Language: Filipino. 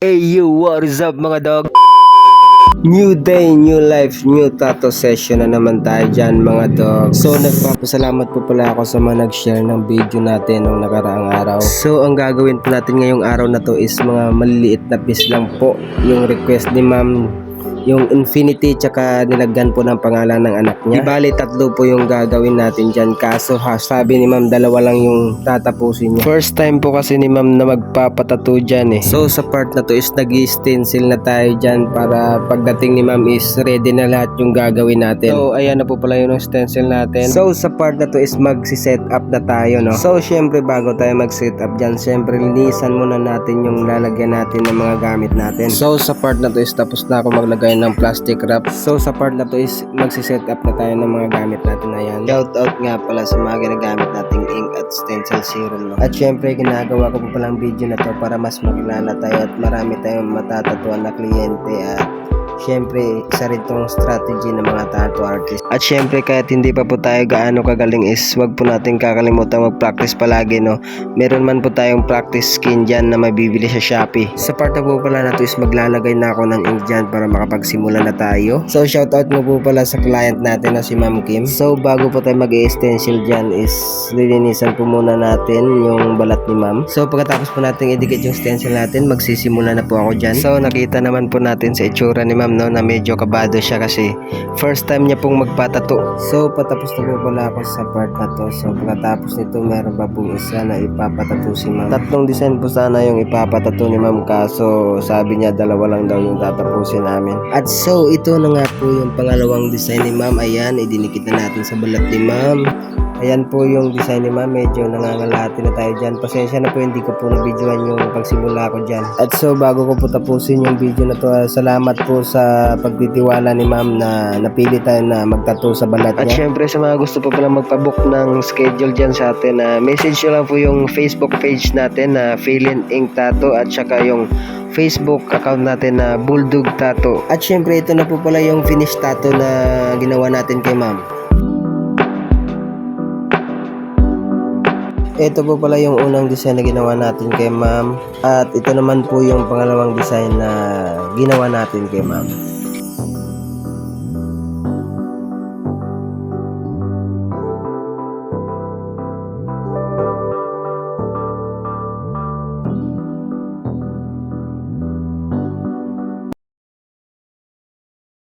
Hey you, what is up mga dog? New day, new life, new tattoo session na naman tayo dyan mga dog. So nagpapasalamat po pala ako sa mga nag-share ng video natin nung nakaraang araw. So ang gagawin po natin ngayong araw na to is mga maliliit na piece lang po. Yung request ni ma'am, yung infinity tsaka nilagyan po ng pangalan ng anak niya. Di bali tatlo po yung gagawin natin dyan. Kaso sabi ni ma'am dalawa lang yung tatapusin niya. First time po kasi ni ma'am na magpapatattoo dyan eh. So sa part na to is nag-stencil na tayo dyan para pagdating ni ma'am is ready na lahat yung gagawin natin. So ayan na po pala yung stencil natin. So sa part na to is magsi-set up na tayo, no? So syempre bago tayo mag-set up dyan, syempre linisan muna natin yung lalagyan natin ng mga gamit natin. So sa part na to is tapos na ako maglagay ng plastic wrap. So sa part na to is magsi-set up na tayo ng mga gamit natin. Ayan. Shout out nga pala sa mga ginagamit nating ink at stencil serum, no? At syempre ginagawa ko po palang video na to para mas makilala tayo at marami tayong matatatuan na kliyente. At syempre isa rin tong strategy ng mga tattoo artist. At syempre kahit hindi pa po tayo gaano kagaling is wag po natin kakalimutan mag-practice palagi, no? Meron man po tayong practice skin dyan na mabibili sa Shopee. Sa part na po pala na to is maglalagay na ako ng ink dyan para makapagsimula na tayo. So shoutout mo po pala sa client natin na si Ma'am Kim. So bago po tayo mag-stencil dyan is lilinisan po muna natin yung balat ni Ma'am. So pagkatapos po natin idikit yung stencil natin, magsisimula na po ako dyan. So nakita naman po natin sa itsura ni Ma'am, no, na medyo kabado siya kasi first time niya pong magpatato. So patapos na po pala ako sa part na to. So pagkatapos nito meron pa pong isa na ipapatato si Ma'am. Tatlong design po sana yung ipapatato ni Ma'am, kaso sabi niya dalawa lang daw yung tatapusin namin. At so ito na nga po yung pangalawang design ni Ma'am. Ayan, idinikit na natin sa balat ni Ma'am. Ayan po yung design ni Ma'am. Medyo nangangalati na tayo dyan. Pasensya na po, hindi ko po na-videoan yung pagsimula ko dyan. At so bago ko po tapusin yung video na to, salamat po sa pagtitiwala ni Ma'am na napili tayo na magtattoo sa balat niya. At syempre sa mga gusto po pala magpabook ng schedule dyan sa atin, message nyo lang po yung Facebook page natin na Feeling Ink Tattoo at saka yung Facebook account natin na Bulldog Tattoo. At syempre ito na po pala yung finished tattoo na ginawa natin kay Ma'am. Ito po pala yung unang design na ginawa natin kay Ma'am. At ito naman po yung pangalawang design na ginawa natin kay Ma'am.